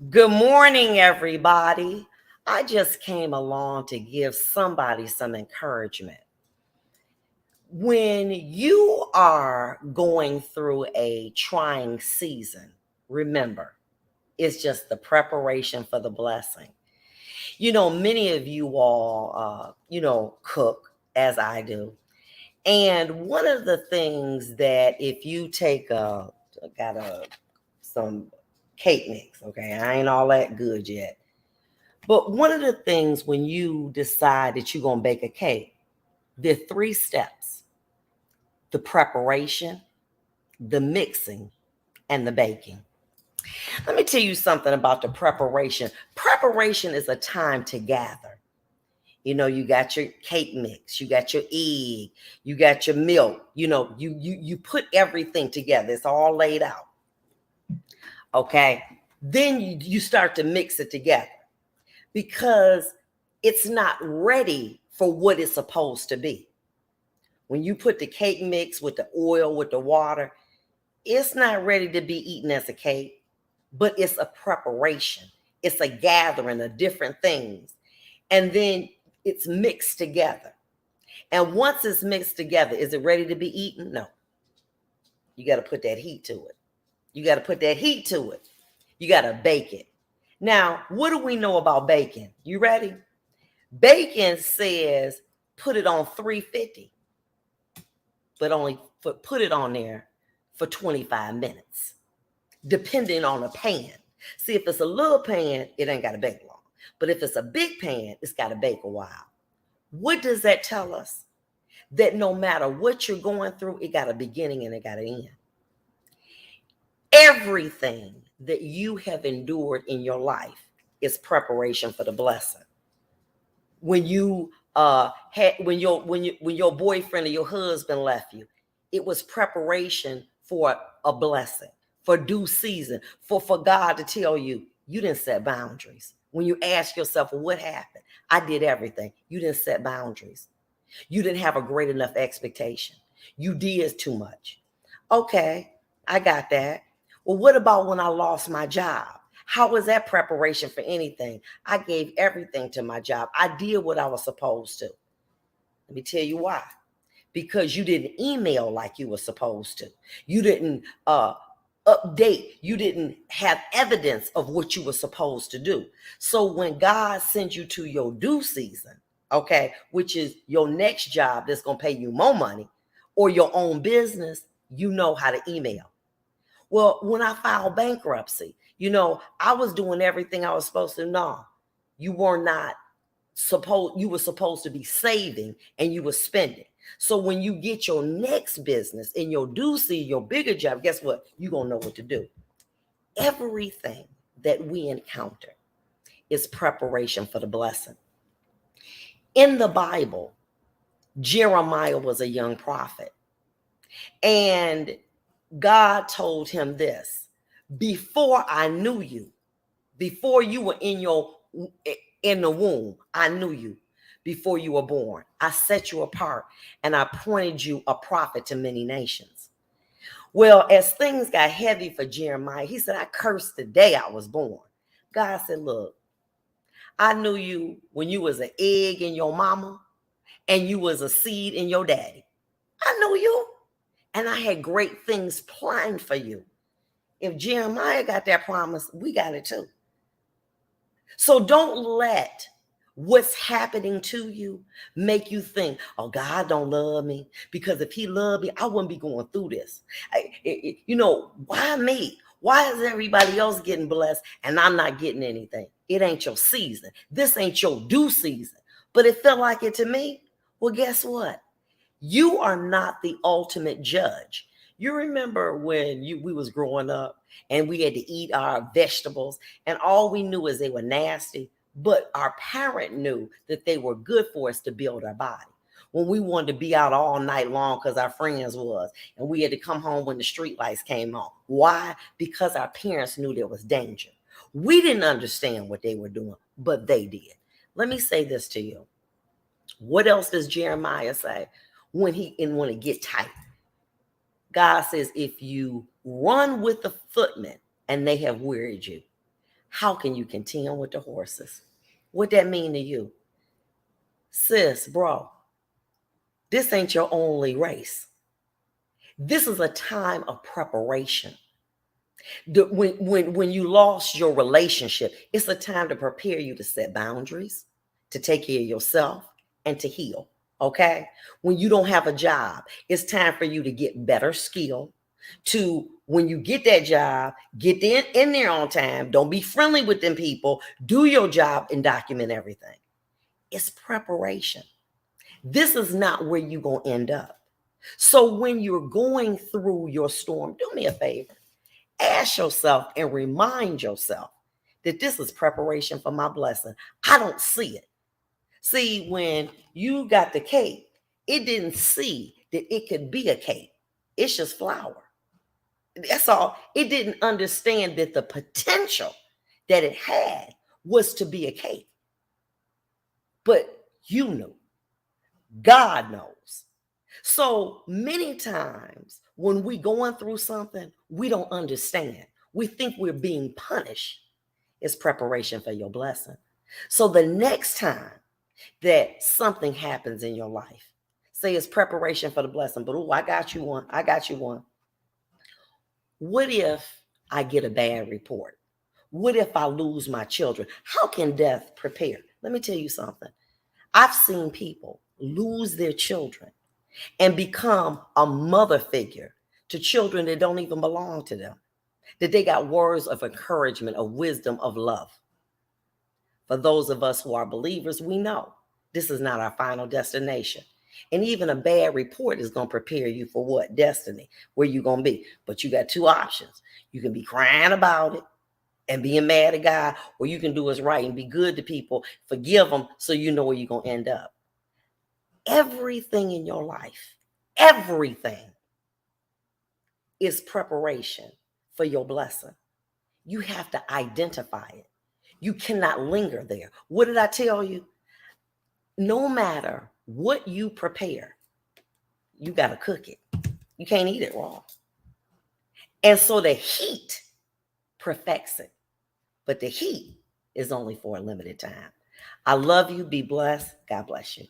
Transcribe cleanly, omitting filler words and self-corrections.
Good morning, everybody. I just came along to give somebody some encouragement. When you are going through a trying season, remember, it's just the preparation for the blessing. Many of you all, cook as I do. And one of the things that if you take some cake mix, okay, I ain't all that good yet. But one of the things when you decide that you're going to bake a cake, there are three steps: the preparation, the mixing, and the baking. Let me tell you something about the preparation. Preparation is a time to gather. You got your cake mix, you got your egg, you got your milk. You put everything together. It's all laid out. Okay. Then you start to mix it together because it's not ready for what it's supposed to be. When you put the cake mix with the oil, with the water, it's not ready to be eaten as a cake, but it's a preparation. It's a gathering of different things. And then it's mixed together. And once it's mixed together, is it ready to be eaten? No. You got to put that heat to it. You got to put that heat to it. You got to bake it. Now, what do we know about baking? You ready? Bacon says put it on 350, but only put it on there for 25 minutes, depending on the pan. See, if it's a little pan, it ain't got to bake long. But if it's a big pan, it's got to bake a while. What does that tell us? That no matter what you're going through, it got a beginning and it got an end. Everything that you have endured in your life is preparation for the blessing. When you when your boyfriend or your husband left you, it was preparation for a blessing, for due season, for God to tell you you didn't set boundaries. When you ask yourself, well, what happened? I did everything. You didn't set boundaries. You didn't have a great enough expectation. You did too much. Okay, I got that. Well, what about when I lost my job? How was that preparation for anything? I gave everything to my job. I did what I was supposed to. Let me tell you why. Because you didn't email like you were supposed to. You didn't update. You didn't have evidence of what you were supposed to do. So when God sends you to your due season, okay, which is your next job that's going to pay you more money, or your own business, you know how to email. Well, when I filed bankruptcy, I was doing everything I was supposed to. No, you were not supposed, you were supposed to be saving and you were spending. So when you get your next business and your due season, your bigger job, guess what? You're going to know what to do. Everything that we encounter is preparation for the blessing. In the Bible, Jeremiah was a young prophet. And God told him this: before I knew you, before you were in the womb, I knew you. Before you were born, I set you apart and I appointed you a prophet to many nations. Well, as things got heavy for Jeremiah, he said, I cursed the day I was born. God said, look, I knew you when you was an egg in your mama and you was a seed in your daddy. I knew you. And I had great things planned for you. If Jeremiah got that promise, we got it too. So don't let what's happening to you make you think, oh, God don't love me. Because if he loved me, I wouldn't be going through this. Why me? Why is everybody else getting blessed and I'm not getting anything? It ain't your season. This ain't your due season. But it felt like it to me. Well, guess what? You are not the ultimate judge. You remember when we was growing up and we had to eat our vegetables and all we knew is they were nasty, but our parent knew that they were good for us to build our body. When we wanted to be out all night long because our friends was, and we had to come home when the street lights came on. Why? Because our parents knew there was danger. We didn't understand what they were doing, but they did. Let me say this to you. What else does Jeremiah say when it get tight? God says, if you run with the footmen and they have wearied you, how can you contend with the horses? What that mean to you? Sis, bro, this ain't your only race. This is a time of preparation. When you lost your relationship, it's a time to prepare you to set boundaries, to take care of yourself, and to heal. Okay? When you don't have a job, it's time for you to get better skill. To when you get that job, get in there on time. Don't be friendly with them people. Do your job and document everything. It's preparation. This is not where you're going to end up. So when you're going through your storm, do me a favor. Ask yourself and remind yourself that this is preparation for my blessing. I don't see it. See, when you got the cake, it didn't see that it could be a cake. It's just flour. That's all. It didn't understand that the potential that it had was to be a cake. But you knew. God knows. So many times when we going through something, we don't understand. We think we're being punished. It's preparation for your blessing. So the next time that something happens in your life, say it's preparation for the blessing, but I got you one. I got you one. What if I get a bad report? What if I lose my children? How can death prepare? Let me tell you something. I've seen people lose their children and become a mother figure to children that don't even belong to them, that they got words of encouragement, of wisdom, of love. For those of us who are believers, we know this is not our final destination. And even a bad report is going to prepare you for what? Destiny, where you're going to be. But you got two options. You can be crying about it and being mad at God, or you can do what's right and be good to people, forgive them so you know where you're going to end up. Everything in your life, everything is preparation for your blessing. You have to identify it. You cannot linger there. What did I tell you? No matter what you prepare, you got to cook it. You can't eat it raw. And so the heat perfects it. But the heat is only for a limited time. I love you. Be blessed. God bless you.